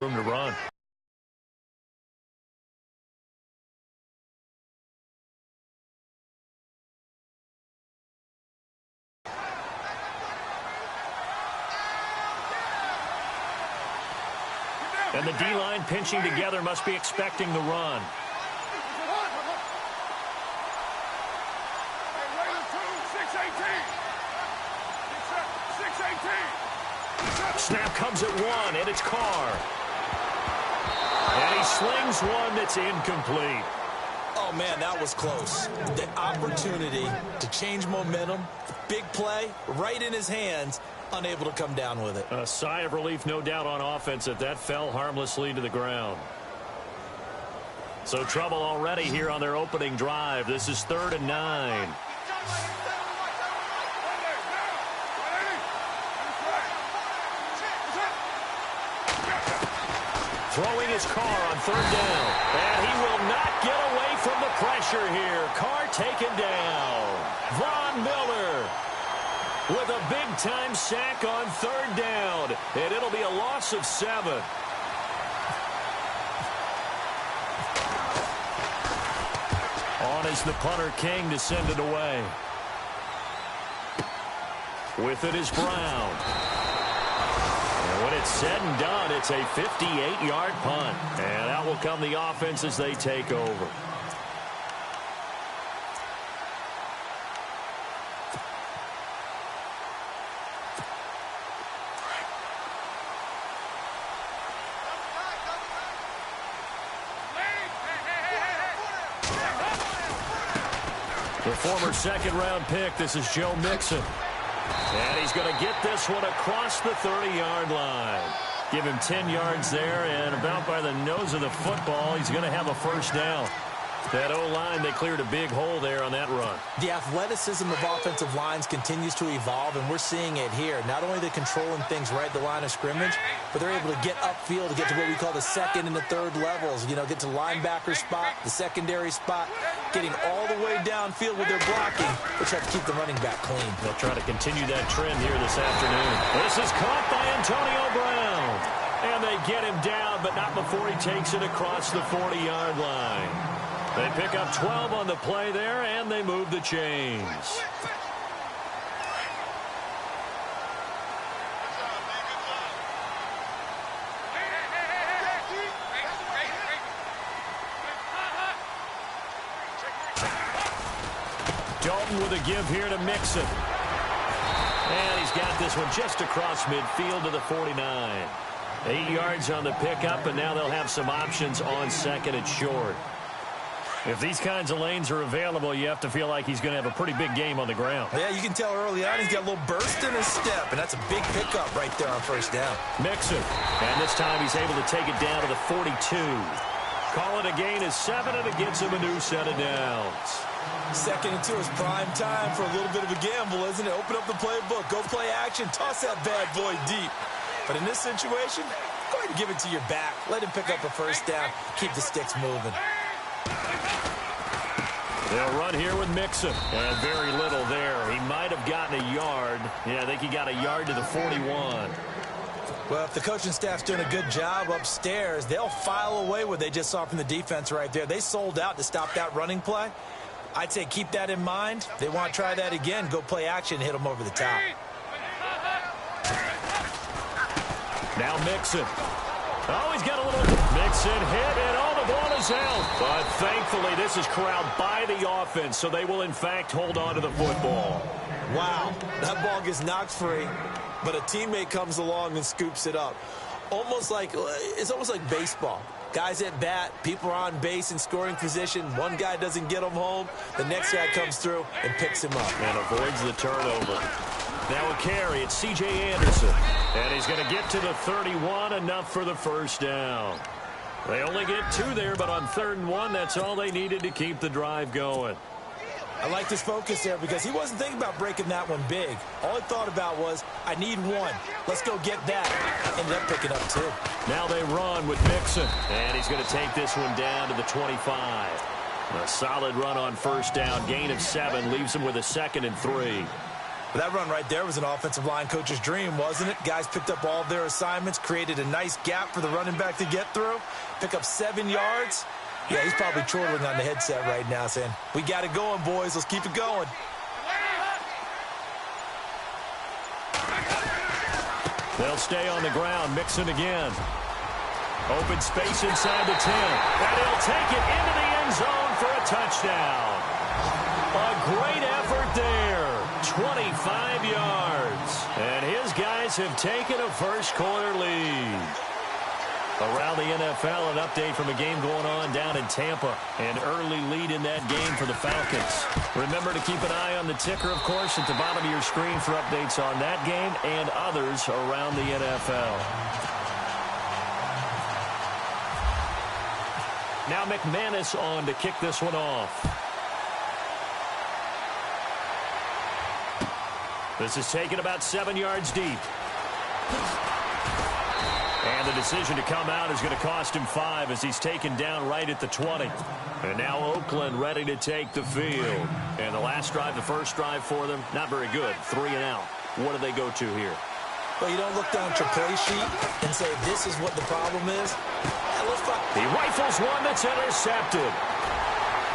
room to run. And the D-line pinching together must be expecting the run. Snap comes at one, and it's Carr. And he slings one that's incomplete. Oh, man, that was close. The opportunity to change momentum, big play, right in his hands, unable to come down with it. A sigh of relief, no doubt, on offense that fell harmlessly to the ground. So trouble already here on their opening drive. This is 3rd and 9. Throwing his Carr on 3rd down. And he will not get away from the pressure here. Carr taken down. Von Miller with a big-time sack on 3rd down. And it'll be a loss of 7. On is the punter, King, to send it away. With it is Brown. And when it's said and done, it's a 58-yard punt. And out will come the offense as they take over. The former second-round pick, this is Joe Mixon. And he's going to get this one across the 30-yard line. Give him 10 yards there, and about by the nose of the football, he's going to have a first down. That O-line, they cleared a big hole there on that run. The athleticism of offensive lines continues to evolve, and we're seeing it here. Not only are they controlling things right at the line of scrimmage, but they're able to get upfield to get to what we call the second and the third levels. You know, get to the linebacker spot, the secondary spot, getting all the way downfield with their blocking, which have to keep the running back clean. They'll try to continue that trend here this afternoon. This is caught by Antonio Brown. And they get him down, but not before he takes it across the 40-yard line. They pick up 12 on the play there, and they move the chains. Dalton with a give here to Mixon. And he's got this one just across midfield to the 49. 8 yards on the pickup, and now they'll have some options on second and short. If these kinds of lanes are available, you have to feel like he's going to have a pretty big game on the ground. Yeah, you can tell early on he's got a little burst in his step, and that's a big pickup right there on first down. Mixon, and this time he's able to take it down to the 42. Call it a gain of 7, and it gets him a new set of downs. 2nd and 2 is prime time for a little bit of a gamble, isn't it? Open up the playbook, go play action, toss that bad boy deep. But in this situation, go ahead and give it to your back. Let him pick up a first down, keep the sticks moving. They'll run here with Mixon. And very little there. He might have gotten a yard. Yeah, I think he got a yard to the 41. Well, if the coaching staff's doing a good job upstairs, they'll file away what they just saw from the defense right there. They sold out to stop that running play. I'd say keep that in mind. They want to try that again. Go play action and hit them over the top. Now Mixon. Oh, he's got a little Mixon hit, and all the ball is out. But thankfully, this is corralled by the offense, so they will, in fact, hold on to the football. Wow, that ball gets knocked free, but a teammate comes along and scoops it up. It's almost like baseball. Guys at bat, people are on base in scoring position. One guy doesn't get him home. The next guy comes through and picks him up. And avoids the turnover. Now a carry, it's C.J. Anderson. And he's going to get to the 31, enough for the first down. They only get 2 there, but on 3rd and 1, that's all they needed to keep the drive going. I like his focus there because he wasn't thinking about breaking that one big. All he thought about was, I need 1. Let's go get that. Ended up picking up 2. Now they run with Mixon. And he's going to take this one down to the 25. A solid run on first down. Gain of 7 leaves him with a 2nd and 3. But that run right there was an offensive line coach's dream, wasn't it? Guys picked up all of their assignments, created a nice gap for the running back to get through, pick up 7 yards. Yeah, he's probably chortling on the headset right now saying, we got it going, boys. Let's keep it going. They'll stay on the ground. Mixon again. Open space inside the 10. And he'll take it into the end zone for a touchdown. A great effort there. 25 yards. And his guys have taken a first-quarter lead. Around the NFL, an update from a game going on down in Tampa. An early lead in that game for the Falcons. Remember to keep an eye on the ticker, of course, at the bottom of your screen for updates on that game and others around the NFL. Now McManus on to kick this one off. This is taken about 7 yards deep. And the decision to come out is going to cost him 5 as he's taken down right at the 20. And now Oakland ready to take the field. And the last drive, the first drive for them, not very good. 3 and out. What do they go to here? Well, you don't look down at your play sheet and say, this is what the problem is. He rifles one that's intercepted.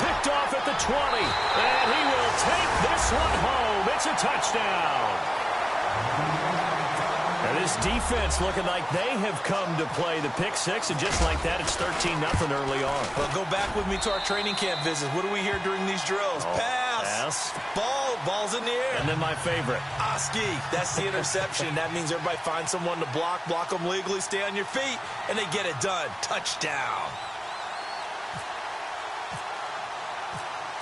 Picked off at the 20. And he will take this one home. It's a touchdown. And this defense looking like they have come to play the pick six, and just like that, it's 13-0 early on. Well, go back with me to our training camp visits. What do we hear during these drills? Pass. Ball's in the air. And then my favorite. Oski. That's the interception. That means everybody finds someone to block them legally, stay on your feet, and they get it done. Touchdown.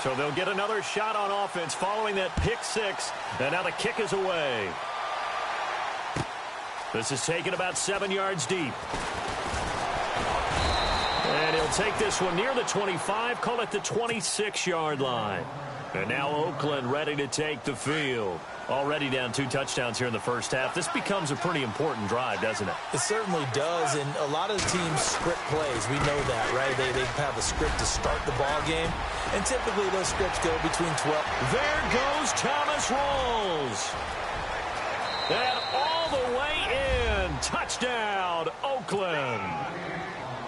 So they'll get another shot on offense following that pick six, and now the kick is away. This is taken about 7 yards deep. And he'll take this one near the 25, call it the 26-yard line. And now Oakland ready to take the field. Already down 2 touchdowns here in the first half. This becomes a pretty important drive, doesn't it? It certainly does, and a lot of teams script plays. We know that, right? They have a script to start the ball game, and typically those scripts go between 12. There goes Thomas Rawls. And all the way in. Touchdown, Oakland.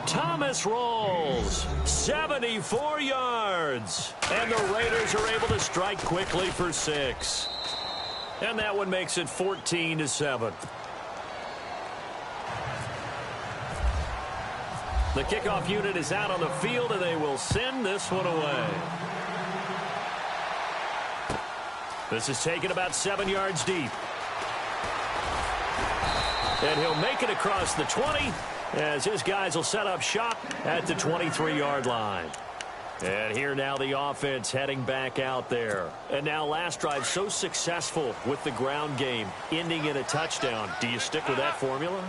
Thomas Rawls, 74 yards. And the Raiders are able to strike quickly for 6. And that one makes it 14-7. The kickoff unit is out on the field, and they will send this one away. This is taken about 7 yards deep. And he'll make it across the 20 as his guys will set up shop at the 23-yard line. And here now the offense heading back out there. And now last drive so successful with the ground game, ending in a touchdown. Do you stick with that formula?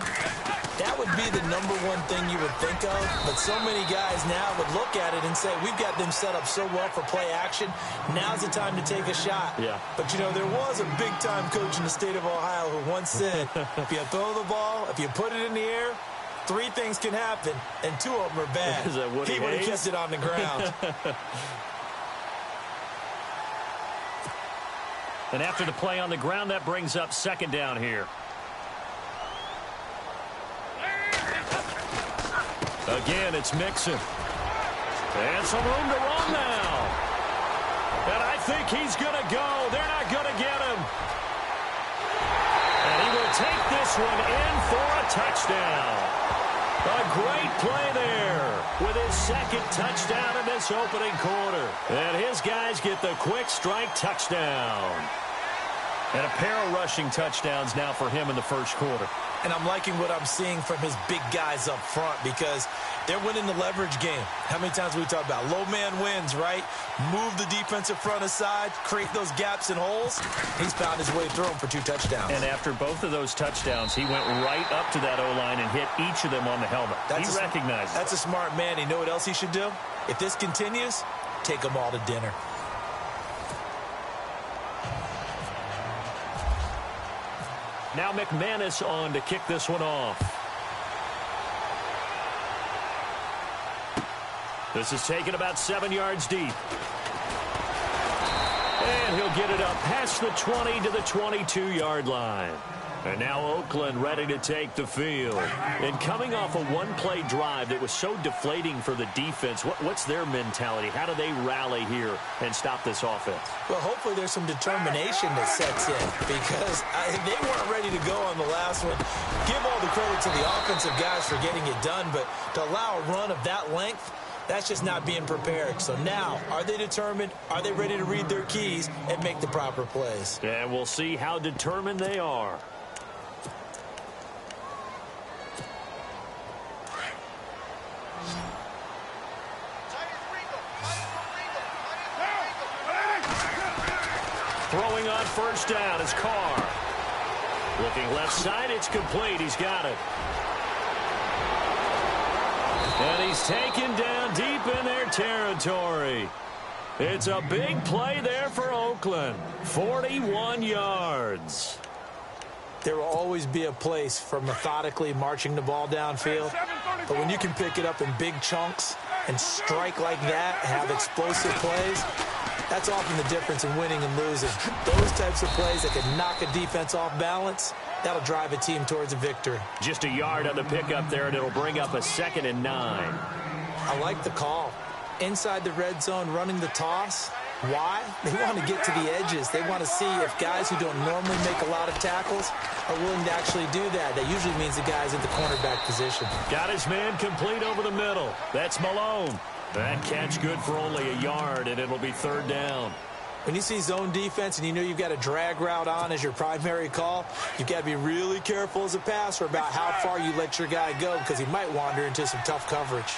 That would be the number one thing you would think of. But so many guys now would look at it and say, we've got them set up so well for play action. Now's the time to take a shot. Yeah. But, you know, there was a big-time coach in the state of Ohio who once said, if you throw the ball, if you put it in the air, 3 things can happen, and 2 of them are bad. Is that Woody he would have Hayes? kept it on the ground. And after the play on the ground, that brings up second down here. Again, it's Mixon. And some room to run now. And I think he's going to go. They're not going to get him. And he will take this one in for a touchdown. A great play there with his second touchdown in this opening quarter. And his guys get the quick strike touchdown. And a pair of rushing touchdowns now for him in the first quarter. And I'm liking what I'm seeing from his big guys up front because they're winning the leverage game. How many times have we talked about low man wins, right? Move the defensive front aside, create those gaps and holes. He's found his way through them for 2 touchdowns. And after both of those touchdowns, he went right up to that O-line and hit each of them on the helmet. He recognized it. That's a smart man. You know what else he should do? If this continues, take them all to dinner. Now McManus on to kick this one off. This is taken about 7 yards deep. And he'll get it up past the 20 to the 22-yard line. And now Oakland ready to take the field. And coming off a one-play drive that was so deflating for the defense, what's their mentality? How do they rally here and stop this offense? Well, hopefully there's some determination that sets in because they weren't ready to go on the last one. Give all the credit to the offensive guys for getting it done, but to allow a run of that length, that's just not being prepared. So now, are they determined? Are they ready to read their keys and make the proper plays? And we'll see how determined they are. Throwing on first down is Carr. Looking left side, it's complete. He's got it. And he's taken down deep in their territory. It's a big play there for Oakland. 41 yards. There will always be a place for methodically marching the ball downfield. But when you can pick it up in big chunks and strike like that, have explosive plays, that's often the difference in winning and losing. Those types of plays that can knock a defense off balance, that'll drive a team towards a victory. Just a yard on the pickup there, and it'll bring up a 2nd and 9. I like the call. Inside the red zone, running the toss. Why? They want to get to the edges. They want to see if guys who don't normally make a lot of tackles are willing to actually do that. That usually means the guy's in the cornerback position. Got his man complete over the middle. That's Malone. That catch good for only a yard, and it'll be 3rd down. When you see zone defense and you know you've got a drag route on as your primary call, you've got to be really careful as a passer about how far you let your guy go because he might wander into some tough coverage.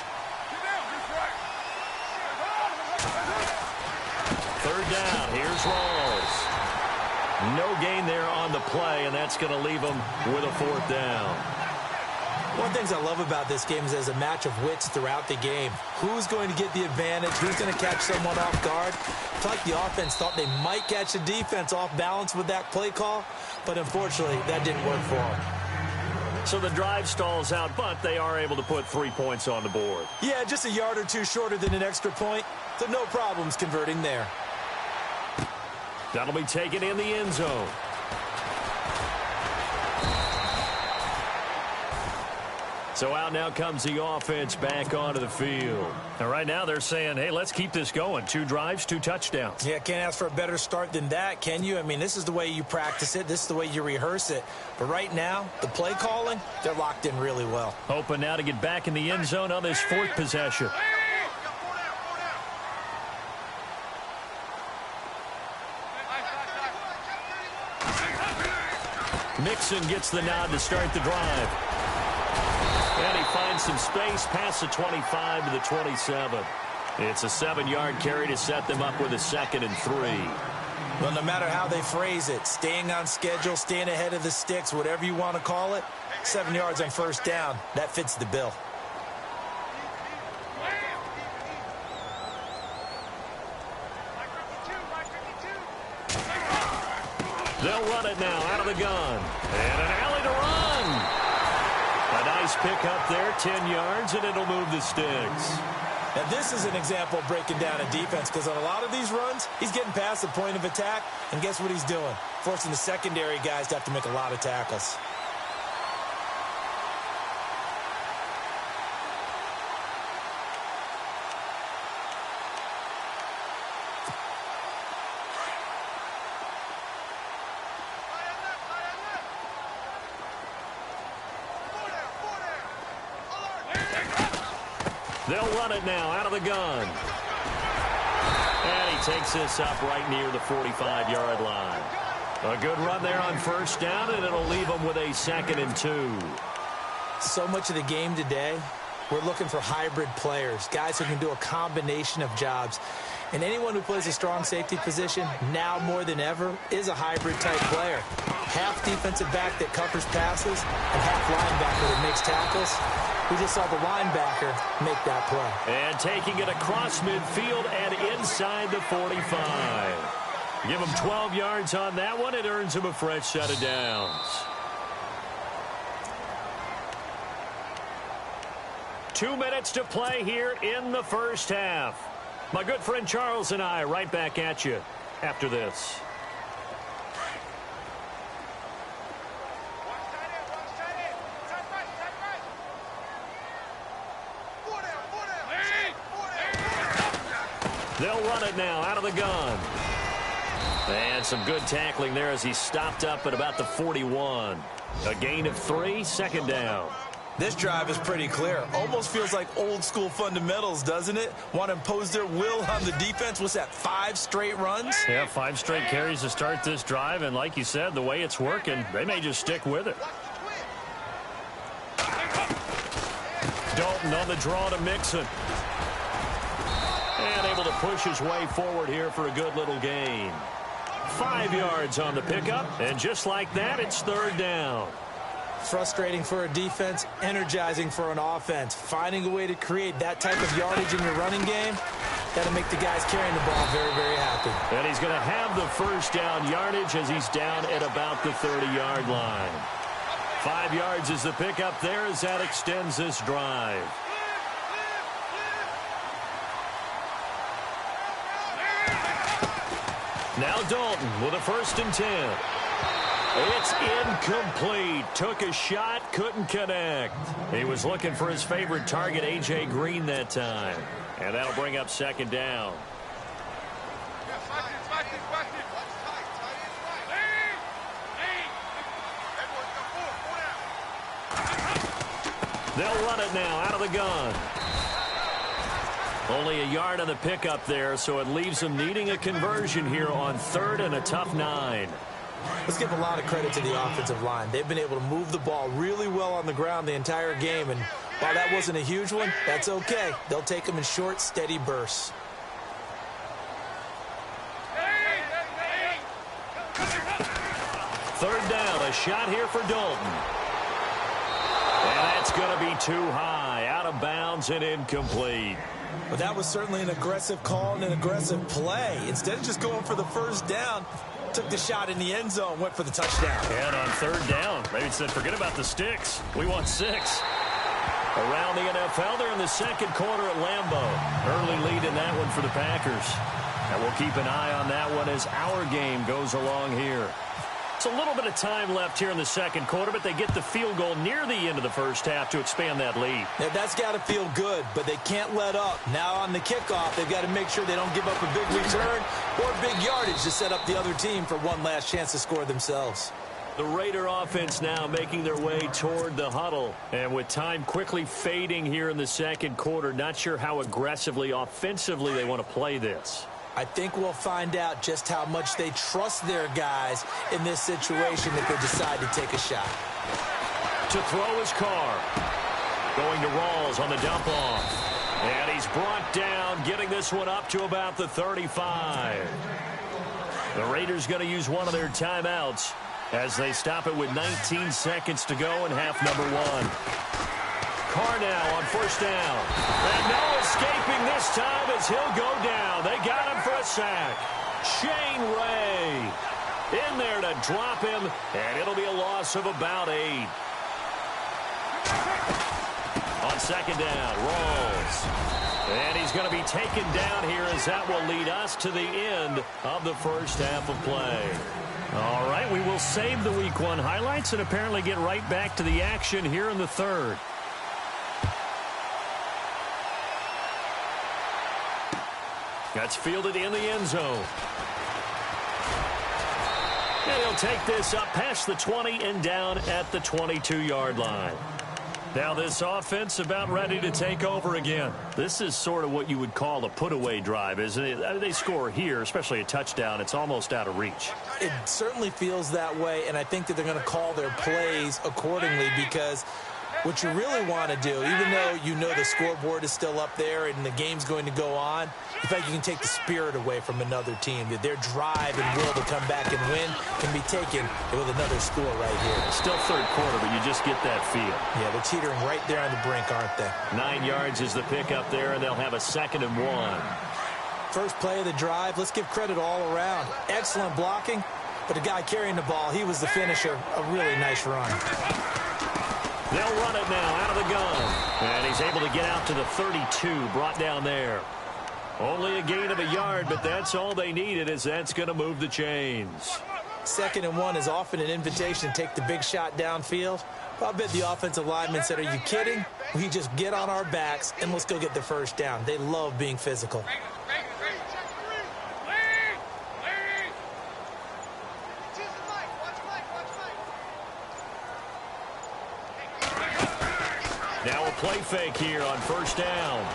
3rd down. Here's Rawls. No gain there on the play, and that's going to leave him with a 4th down. One of the things I love about this game is there's a match of wits throughout the game. Who's going to get the advantage? Who's going to catch someone off guard? I feel like the offense thought they might catch the defense off balance with that play call, but unfortunately, that didn't work for them. So the drive stalls out, but they are able to put 3 points on the board. Yeah, just a yard or two shorter than an extra point, so no problems converting there. That'll be taken in the end zone. So out now comes the offense back onto the field. And right now they're saying, hey, let's keep this going. 2 drives, 2 touchdowns. Yeah, can't ask for a better start than that, can you? I mean, this is the way you practice it. This is the way you rehearse it. But right now, the play calling, they're locked in really well. Hoping now to get back in the end zone on this 4th possession. Mixon gets the nod to start the drive. And he finds some space past the 25 to the 27. It's a 7-yard carry to set them up with a 2nd and 3. Well, no matter how they phrase it, staying on schedule, staying ahead of the sticks, whatever you want to call it, 7 yards on 1st down, that fits the bill. They'll run it now out of the gun. And an alley to run. A nice pick up there, 10 yards, and it'll move the sticks. Now, this is an example of breaking down a defense because on a lot of these runs, he's getting past the point of attack, and guess what he's doing? Forcing the secondary guys to have to make a lot of tackles. They'll run it now out of the gun. And he takes this up right near the 45-yard line. A good run there on 1st down, and it'll leave them with a 2nd and 2. So much of the game today, we're looking for hybrid players, guys who can do a combination of jobs. And anyone who plays a strong safety position, now more than ever, is a hybrid-type player. Half defensive back that covers passes and half linebacker that makes tackles. We just saw the linebacker make that play. And taking it across midfield and inside the 45. Give him 12 yards on that one. It earns him a fresh set of downs. 2 minutes to play here in the 1st half. My good friend Charles and I right back at you. after this. They'll run it now out of the gun. And some good tackling there as he stopped up at about the 41. A gain of 3, second down. This drive is pretty clear. Almost feels like old school fundamentals, doesn't it? Want to impose their will on the defense. What's that, 5 straight runs? Yeah, 5 straight carries to start this drive. And like you said, the way it's working, they may just stick with it. Dalton on the draw to Mixon. And able to push his way forward here for a good little gain. 5 yards on the pickup, and just like that, it's third down. Frustrating for a defense, energizing for an offense. Finding a way to create that type of yardage in your running game, that'll make the guys carrying the ball very, very happy. And he's going to have the first down yardage as he's down at about the 30-yard line. 5 yards is the pickup there as that extends this drive. Now Dalton with a 1st and 10. It's incomplete. Took a shot, couldn't connect. He was looking for his favorite target, A.J. Green, that time. And that'll bring up second down. They'll run it now out of the gun. Only a yard on the pickup there, so it leaves them needing a conversion here on 3rd and a tough 9. Let's give a lot of credit to the offensive line. They've been able to move the ball really well on the ground the entire game, and while that wasn't a huge one, that's okay. They'll take them in short, steady bursts. Third down, a shot here for Dalton. And that's going to be too high, out of bounds and incomplete. But that was certainly an aggressive call and an aggressive play. Instead of just going for the first down, took the shot in the end zone, went for the touchdown. And on third down, maybe said, forget about the sticks. We want 6. Around the NFL, they're in the second quarter at Lambeau. Early lead in that one for the Packers. And we'll keep an eye on that one as our game goes along here. It's a little bit of time left here in the second quarter, but they get the field goal near the end of the first half to expand that lead. Yeah, that's got to feel good, but they can't let up. Now on the kickoff, they've got to make sure they don't give up a big return or big yardage to set up the other team for one last chance to score themselves. The Raider offense now making their way toward the huddle. And with time quickly fading here in the second quarter, not sure how aggressively, offensively they want to play this. I think we'll find out just how much they trust their guys in this situation if they decide to take a shot. To throw his car. Going to Rawls on the dump off. And he's brought down, getting this one up to about the 35. The Raiders going to use one of their timeouts as they stop it with 19 seconds to go in half number 1. Carr now on first down. And no escaping this time as he'll go down. They got him for a sack. Shane Ray in there to drop him, and it'll be a loss of about 8. On second down, Rawls. And he's going to be taken down here as that will lead us to the end of the first half of play. All right, we will save the Week 1 highlights and apparently get right back to the action here in the third. That's fielded in the end zone. And he'll take this up past the 20 and down at the 22-yard line. Now this offense about ready to take over again. This is sort of what you would call a put-away drive, isn't it? I mean, they score here, especially a touchdown. It's almost out of reach. It certainly feels that way, and I think that they're going to call their plays accordingly because what you really want to do, even though you know the scoreboard is still up there and the game's going to go on, in fact, you can take the spirit away from another team. That their drive and will to come back and win can be taken with another score right here. Still third quarter, but you just get that feel. Yeah, they're teetering right there on the brink, aren't they? 9 yards is the pickup there, and they'll have a 2nd and 1. First play of the drive, let's give credit all around. Excellent blocking, but the guy carrying the ball, he was the finisher. A really nice run. They'll run it now out of the gun. And he's able to get out to the 32, brought down there. Only a gain of a yard, but that's all they needed, as that's going to move the chains. 2nd and 1 is often an invitation to take the big shot downfield. But I bet the offensive lineman said, are you kidding? We just get on our backs and let's go get the first down. They love being physical. Now a play fake here on 1st down.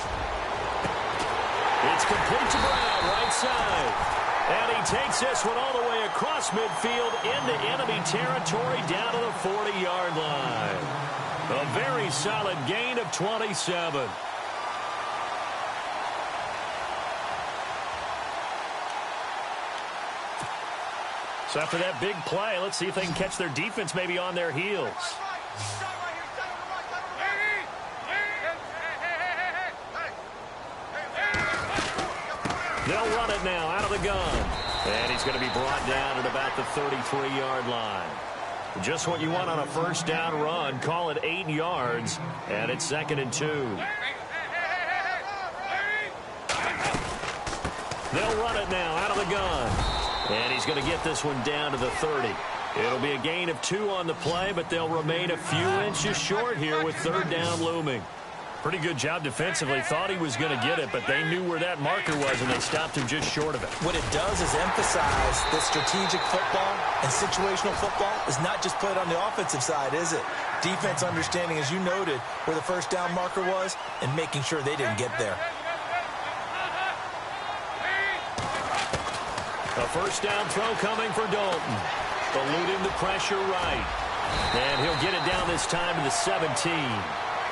It's complete to Brown, right side. And he takes this one all the way across midfield into enemy territory down to the 40-yard line. A very solid gain of 27. So after that big play, let's see if they can catch their defense maybe on their heels. They'll run it now out of the gun. And he's going to be brought down at about the 33-yard line. Just what you want on a 1st down run. Call it 8 yards. And it's 2nd and 2. They'll run it now out of the gun. And he's going to get this one down to the 30. It'll be a gain of 2 on the play, but they'll remain a few inches short here with 3rd down looming. Pretty good job defensively. Thought he was going to get it, but they knew where that marker was, and they stopped him just short of it. What it does is emphasize that strategic football and situational football is not just played on the offensive side, is it? Defense understanding, as you noted, where the 1st down marker was and making sure they didn't get there. A 1st down throw coming for Dalton. Eluding the pressure right. And he'll get it down this time to the 17.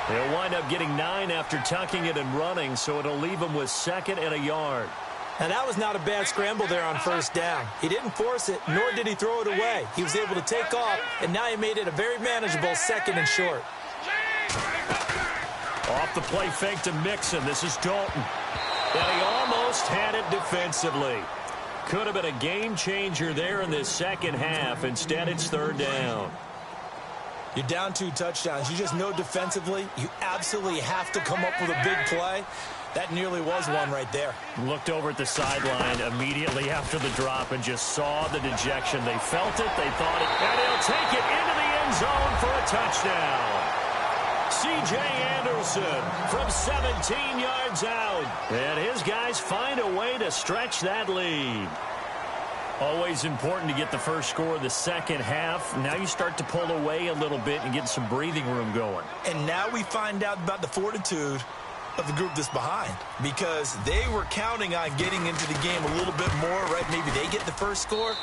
He'll wind up getting 9 after tucking it and running, so it'll leave him with 2nd and a yard. Now, that was not a bad scramble there on 1st down. He didn't force it, nor did he throw it away. He was able to take off, and now he made it a very manageable 2nd and short. Off the play fake to Mixon. This is Dalton. And he almost had it defensively. Could have been a game changer there in this 2nd half. Instead, it's 3rd down. You're down 2 touchdowns. You just know defensively you absolutely have to come up with a big play. That nearly was one right there. Looked over at the sideline immediately after the drop and just saw the dejection. They felt it. They thought it. And he'll take it into the end zone for a touchdown. C.J. Anderson from 17 yards out. And his guys find a way to stretch that lead. Always important to get the first score of the 2nd half. Now you start to pull away a little bit and get some breathing room going. And now we find out about the fortitude of the group that's behind, because they were counting on getting into the game a little bit more, right? Maybe they get the first score.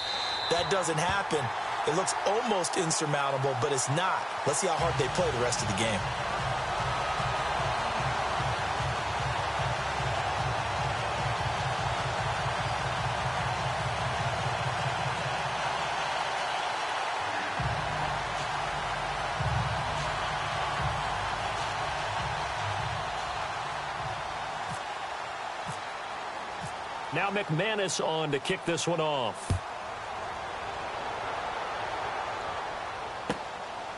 That doesn't happen. It looks almost insurmountable, but it's not. Let's see how hard they play the rest of the game. Now McManus on to kick this one off.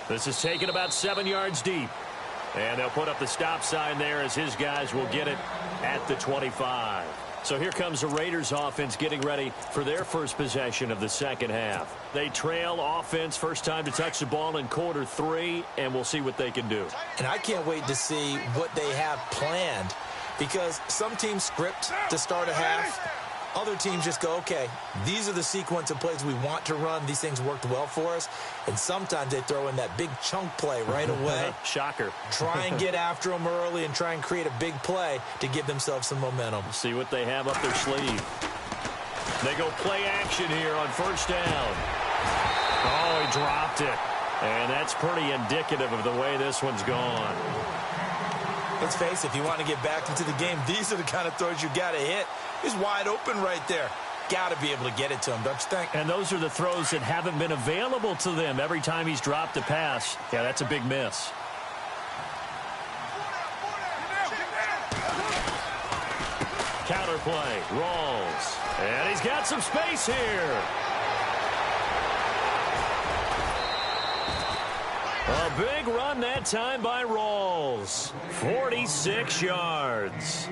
This is taken about 7 yards deep. And they'll put up the stop sign there as his guys will get it at the 25. So here comes the Raiders offense getting ready for their first possession of the 2nd half. They trail offense, first time to touch the ball in quarter 3, and we'll see what they can do. And I can't wait to see what they have planned, because some teams script to start a half. Other teams just go, okay, these are the sequence of plays we want to run. These things worked well for us. And sometimes they throw in that big chunk play right away. Shocker. Try and get after them early and try and create a big play to give themselves some momentum. See what they have up their sleeve. They go play action here on 1st down. Oh, he dropped it. And that's pretty indicative of the way this one's gone. Let's face it, if you want to get back into the game, these are the kind of throws you got to hit. He's wide open right there. Got to be able to get it to him, don't you think? And those are the throws that haven't been available to them every time he's dropped a pass. Yeah, that's a big miss. Counter play, Rawls. And he's got some space here. A big run that time by Rawls. 46 yards.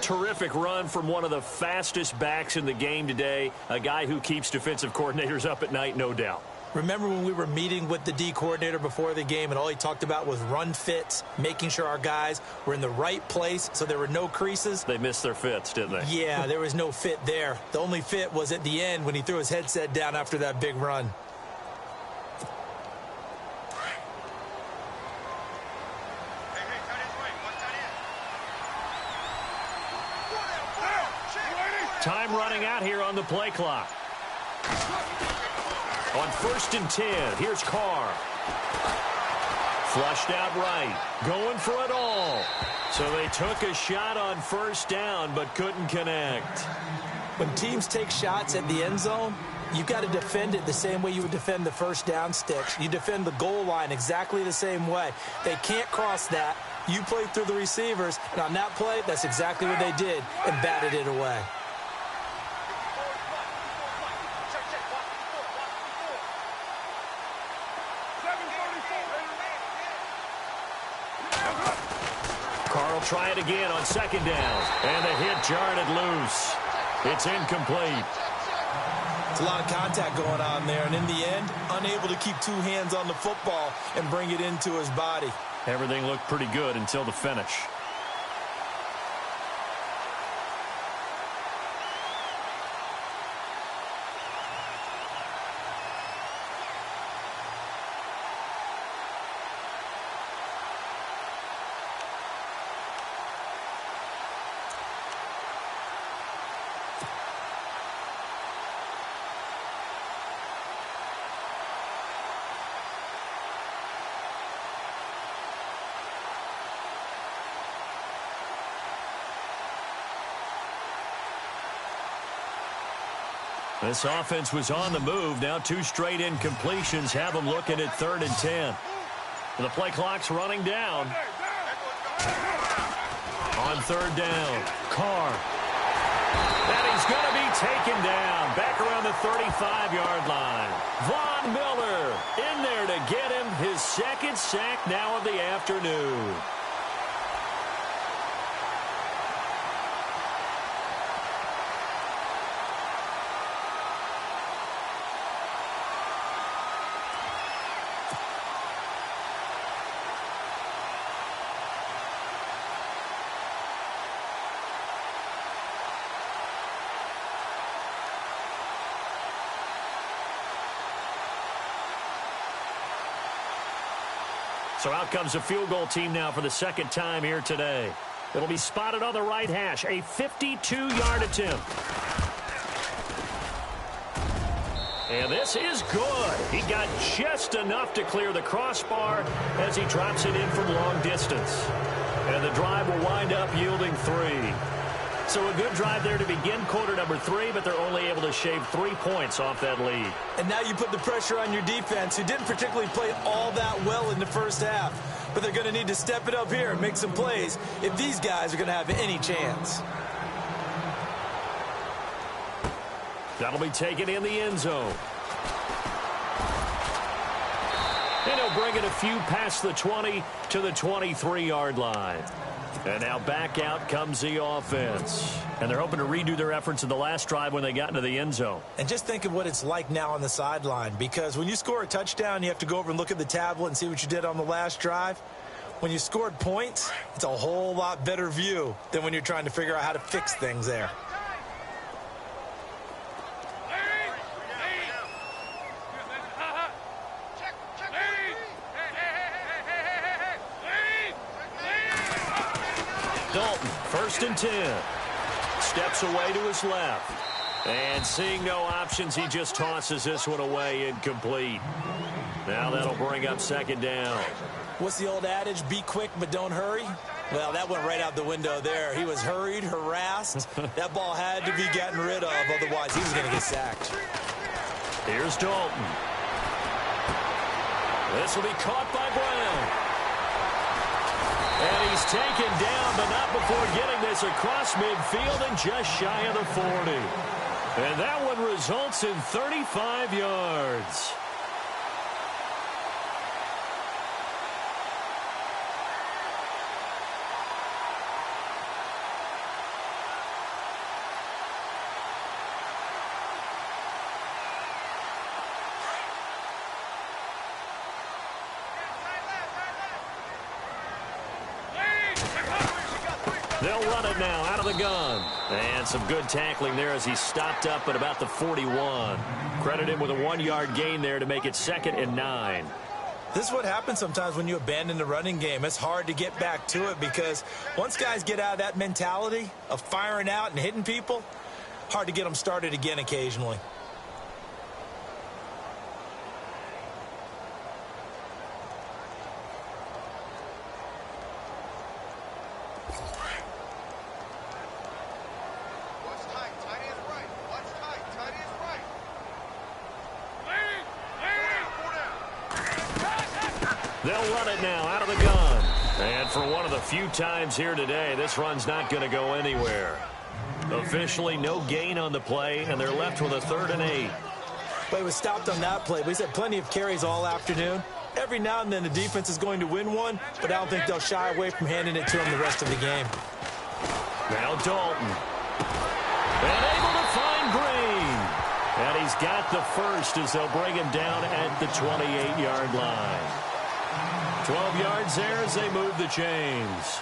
Terrific run from one of the fastest backs in the game today. A guy who keeps defensive coordinators up at night, no doubt. Remember when we were meeting with the D coordinator before the game and all he talked about was run fits, making sure our guys were in the right place so there were no creases? They missed their fits, didn't they? Yeah, there was no fit there. The only fit was at the end when he threw his headset down after that big run. Time running out here on the play clock. On 1st and 10, here's Carr. Flushed out right. Going for it all. So they took a shot on 1st down, but couldn't connect. When teams take shots at the end zone, you've got to defend it the same way you would defend the 1st down sticks. You defend the goal line exactly the same way. They can't cross that. You play through the receivers, and on that play, that's exactly what they did and batted it away. Try it again on 2nd down. And the hit jarred it loose. It's incomplete. It's a lot of contact going on there, and in the end, unable to keep 2 hands on the football and bring it into his body. Everything looked pretty good until the finish. This offense was on the move. Now 2 straight incompletions have them looking at 3rd and 10. The play clock's running down. On 3rd down, Carr. And he's going to be taken down back around the 35-yard line. Von Miller in there to get him his 2nd sack now of the afternoon. So out comes a field goal team now for the 2nd time here today. It'll be spotted on the right hash. A 52-yard attempt. And this is good. He got just enough to clear the crossbar as he drops it in from long distance. And the drive will wind up yielding 3. So a good drive there to begin quarter number 3, but they're only able to shave 3 points off that lead. And now you put the pressure on your defense, who didn't particularly play all that well in the 1st half. But they're going to need to step it up here and make some plays if these guys are going to have any chance. That'll be taken in the end zone. And he'll bring it a few past the 20 to the 23-yard line. And now back out comes the offense. And they're hoping to redo their efforts in the last drive when they got into the end zone. And just think of what it's like now on the sideline, because when you score a touchdown, you have to go over and look at the tablet and see what you did on the last drive. When you scored points, it's a whole lot better view than when you're trying to figure out how to fix things there. Dalton, 1st and 10. Steps away to his left. And seeing no options, he just tosses this one away, incomplete. Now that'll bring up 2nd down. What's the old adage? Be quick, but don't hurry. Well, that went right out the window there. He was hurried, harassed. That ball had to be gotten rid of, otherwise he was going to get sacked. Here's Dalton. This will be caught by Brown. And he's taken down, but not before getting this across midfield and just shy of the 40. And that one results in 35 yards. They'll run it now out of the gun. And some good tackling there as he stopped up at about the 41. Credit him with a 1-yard gain there to make it 2nd and 9. This is what happens sometimes when you abandon the running game. It's hard to get back to it because once guys get out of that mentality of firing out and hitting people, hard to get them started again occasionally. They'll run it now out of the gun. And for one of the few times here today, this run's not going to go anywhere. Officially no gain on the play, and they're left with a 3rd and 8. But he was stopped on that play. But he's had plenty of carries all afternoon. Every now and then the defense is going to win one, but I don't think they'll shy away from handing it to him the rest of the game. Now Dalton. And able to find Green. And he's got the first as they'll bring him down at the 28-yard line. 12 yards there as they move the chains.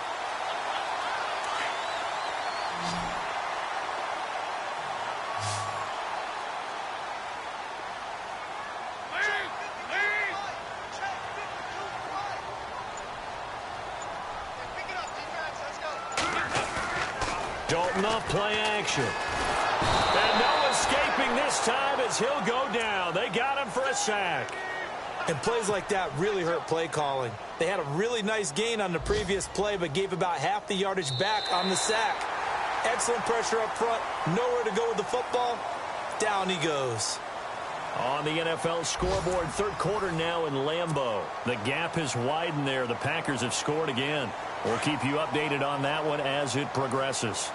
Dalton off play action. And no escaping this time as he'll go down. They got him for a sack. And plays like that really hurt play calling. They had a really nice gain on the previous play, but gave about half the yardage back on the sack. Excellent pressure up front. Nowhere to go with the football. Down he goes. On the NFL scoreboard, 3rd quarter now in Lambeau. The gap has widened there. The Packers have scored again. We'll keep you updated on that one as it progresses.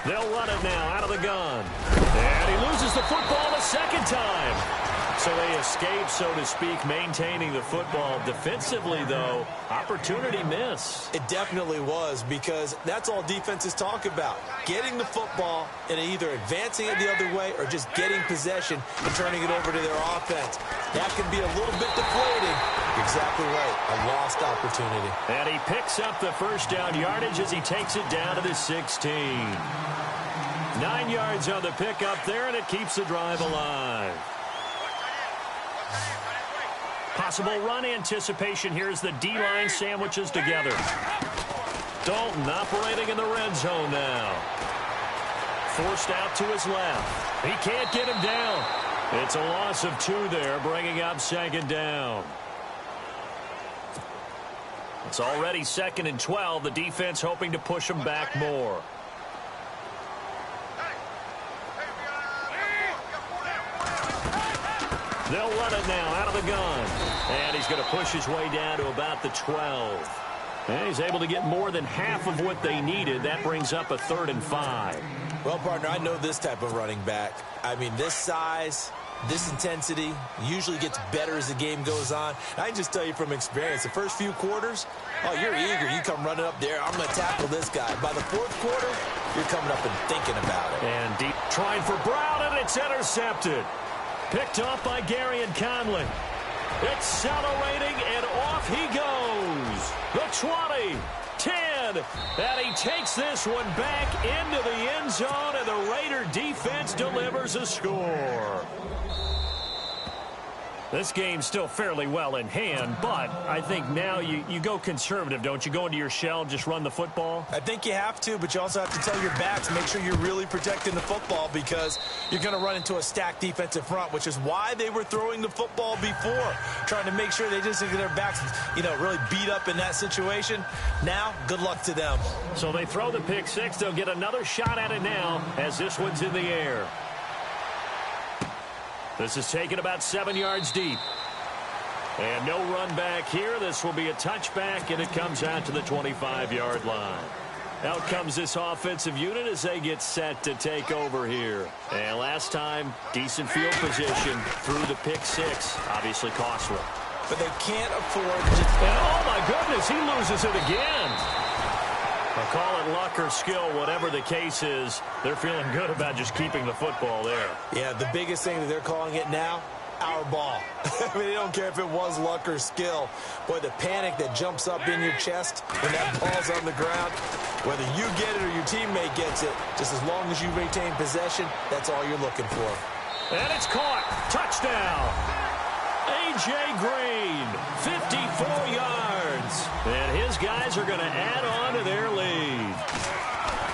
They'll run it now out of the gun. And he loses the football a 2nd time. So they escape, so to speak, maintaining the football. Defensively, though, opportunity miss. It definitely was, because that's all defenses talk about. Getting the football and either advancing it the other way or just getting possession and turning it over to their offense. That can be a little bit deflating. Exactly right. A lost opportunity. And he picks up the first down yardage as he takes it down to the 16. 9 yards on the pickup there, and it keeps the drive alive. Possible run anticipation here as the D-line sandwiches together. Dalton operating in the red zone now. Forced out to his left. He can't get him down. It's a loss of 2 there, bringing up 2nd down. It's already 2nd and 12. The defense hoping to push him back more. They'll run it now out of the gun. And he's going to push his way down to about the 12. And he's able to get more than half of what they needed. That brings up a 3rd and 5. Well, partner, I know this type of running back. I mean, this size, this intensity usually gets better as the game goes on. And I can just tell you from experience, the first few quarters, oh, you're eager. You come running up there, I'm going to tackle this guy. By the 4th quarter, you're coming up and thinking about it. And deep trying for Brown, and it's intercepted. Picked off by Gary and Conley. Accelerating, and off he goes. The 20, 10, and he takes this one back into the end zone, and the Raider defense delivers a score. This game's still fairly well in hand, but I think now you go conservative, don't you? Go into your shell, just run the football? I think you have to, but you also have to tell your backs, make sure you're really protecting the football, because you're going to run into a stacked defensive front, which is why they were throwing the football before, trying to make sure they just get their backs, really beat up in that situation. Now, good luck to them. So they throw the pick six. They'll get another shot at it now as this one's in the air. This is taken about 7 yards deep. And no run back here. This will be a touchback, and it comes out to the 25-yard line. Out comes this offensive unit as they get set to take over here. And last time, decent field position through the pick six. Obviously costly. But they can't afford to... And oh, my goodness, he loses it again. I'll call it luck or skill, whatever the case is. They're feeling good about just keeping the football there. Yeah, the biggest thing that they're calling it now, our ball. I mean, they don't care if it was luck or skill. Boy, the panic that jumps up in your chest when that ball's on the ground, whether you get it or your teammate gets it, just as long as you retain possession, that's all you're looking for. And it's caught. Touchdown. A.J. Green, 54 yards. And his guys are going to add on to their lead.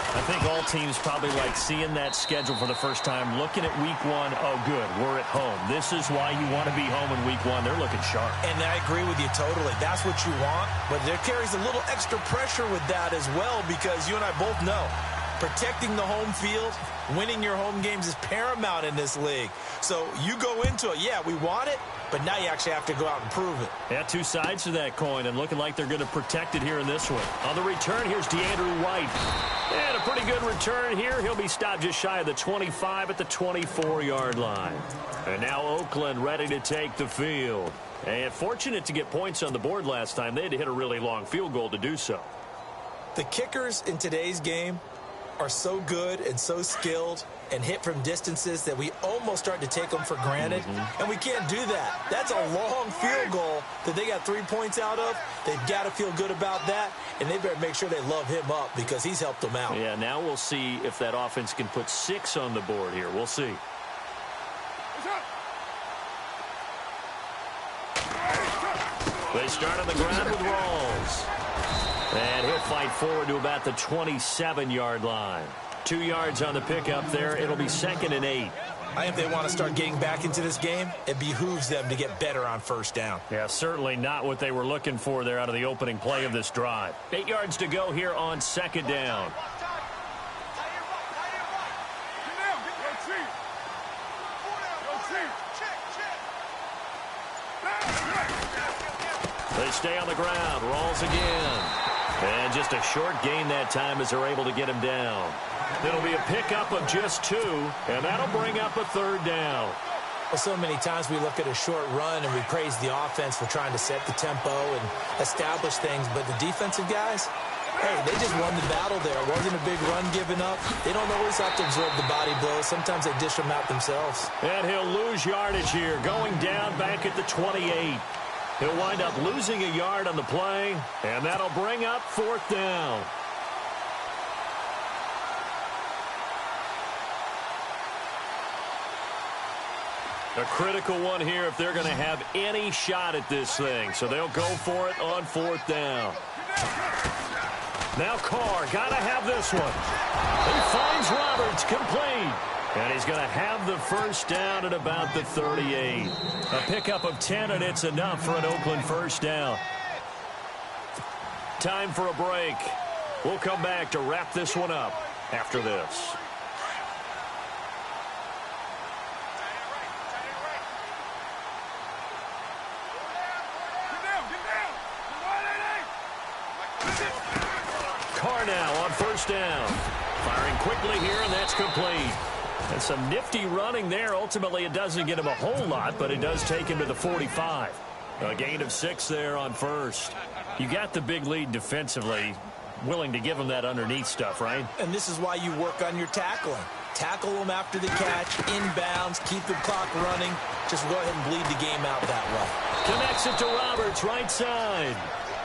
I think all teams probably like seeing that schedule for the first time, looking at week one. Oh, good, we're at home. This is why you want to be home in week one. They're looking sharp. And I agree with you totally. That's what you want, but there carries a little extra pressure with that as well, because you and I both know protecting the home field, winning your home games is paramount in this league. So you go into it, yeah, we want it, but now you actually have to go out and prove it. Yeah, two sides to that coin, and looking like they're going to protect it here in this one. On the return, here's DeAndre White. And a pretty good return here. He'll be stopped just shy of the 25 at the 24-yard line. And now Oakland ready to take the field. And fortunate to get points on the board last time. They had to hit a really long field goal to do so. The kickers in today's game are so good and so skilled and hit from distances that we almost start to take them for granted. And we can't do that. That's a long field goal that they got 3 points out of. They've got to feel good about that, and they better make sure they love him up because he's helped them out. Yeah, now we'll see if that offense can put 6 on the board here. We'll see. They start on the ground with Rawls. And he'll fight forward to about the 27-yard line. 2 yards on the pickup there. It'll be 2nd and 8. I think if they want to start getting back into this game, it behooves them to get better on first down. Yeah, certainly not what they were looking for there out of the opening play of this drive. 8 yards to go here on 2nd down. They stay on the ground. Rawls again. And just a short gain that time as they're able to get him down. It'll be a pickup of just 2, and that'll bring up a 3rd down. Well, so many times we look at a short run and we praise the offense for trying to set the tempo and establish things, but the defensive guys, hey, they just won the battle there. It wasn't a big run given up. They don't always have to absorb the body blows. Sometimes they dish them out themselves. And he'll lose yardage here, going down back at the 28. He'll wind up losing a yard on the play, and that'll bring up 4th down. A critical one here if they're going to have any shot at this thing. So they'll go for it on 4th down. Now Carr, got to have this one. He finds Roberts, complete. And he's going to have the first down at about the 38. A pickup of 10, and it's enough for an Oakland first down. Time for a break. We'll come back to wrap this one up after this. Carr now on first down. Firing quickly here, and that's complete. And some nifty running there. Ultimately, it doesn't get him a whole lot, but it does take him to the 45. A gain of 6 there on first. You got the big lead defensively. Willing to give him that underneath stuff, right? And this is why you work on your tackling. Tackle them after the catch, inbounds, keep the clock running. Just go ahead and bleed the game out that way. Connects it to Roberts, right side.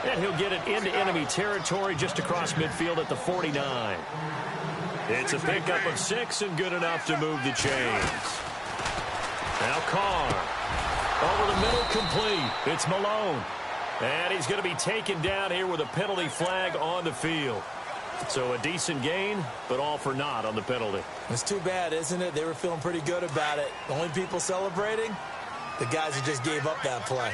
And he'll get it into enemy territory just across midfield at the 49. It's a pickup of 6 and good enough to move the chains. Now Carr. Over the middle, complete. It's Malone. And he's going to be taken down here with a penalty flag on the field. So a decent gain, but all for naught on the penalty. It's too bad, isn't it? They were feeling pretty good about it. The only people celebrating, the guys who just gave up that play.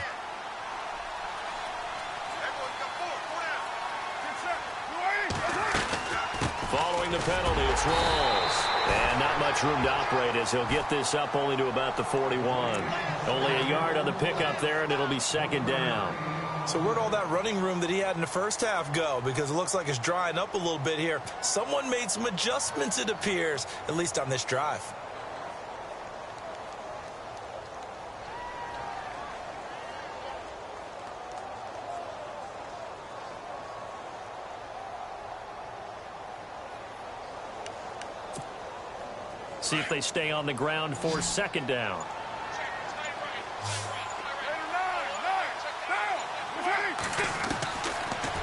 Following the penalty, it's Rawls. And not much room to operate as he'll get this up only to about the 41. Only a yard on the pickup there, and it'll be 2nd down. So where'd all that running room that he had in the first half go? Because it looks like it's drying up a little bit here. Someone made some adjustments, it appears, at least on this drive. See if they stay on the ground for 2nd down.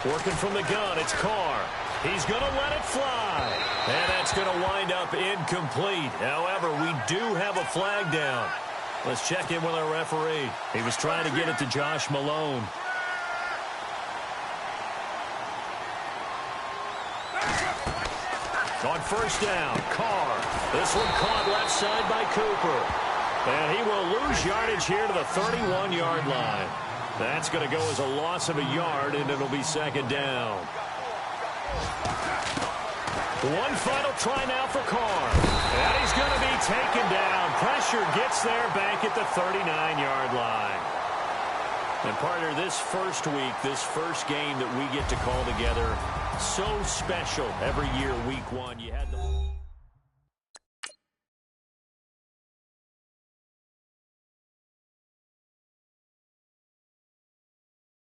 Working from the gun, it's Carr. He's going to let it fly. And that's going to wind up incomplete. However, we do have a flag down. Let's check in with our referee. He was trying to get it to Josh Malone. On first down, Carr. This one caught left side by Cooper. And he will lose yardage here to the 31-yard line. That's going to go as a loss of a yard, and it'll be second down. One final try now for Carr. And he's going to be taken down. Pressure gets there back at the 39-yard line. And partner, this first week, this first game that we get to call together, so special every year, week one. You had the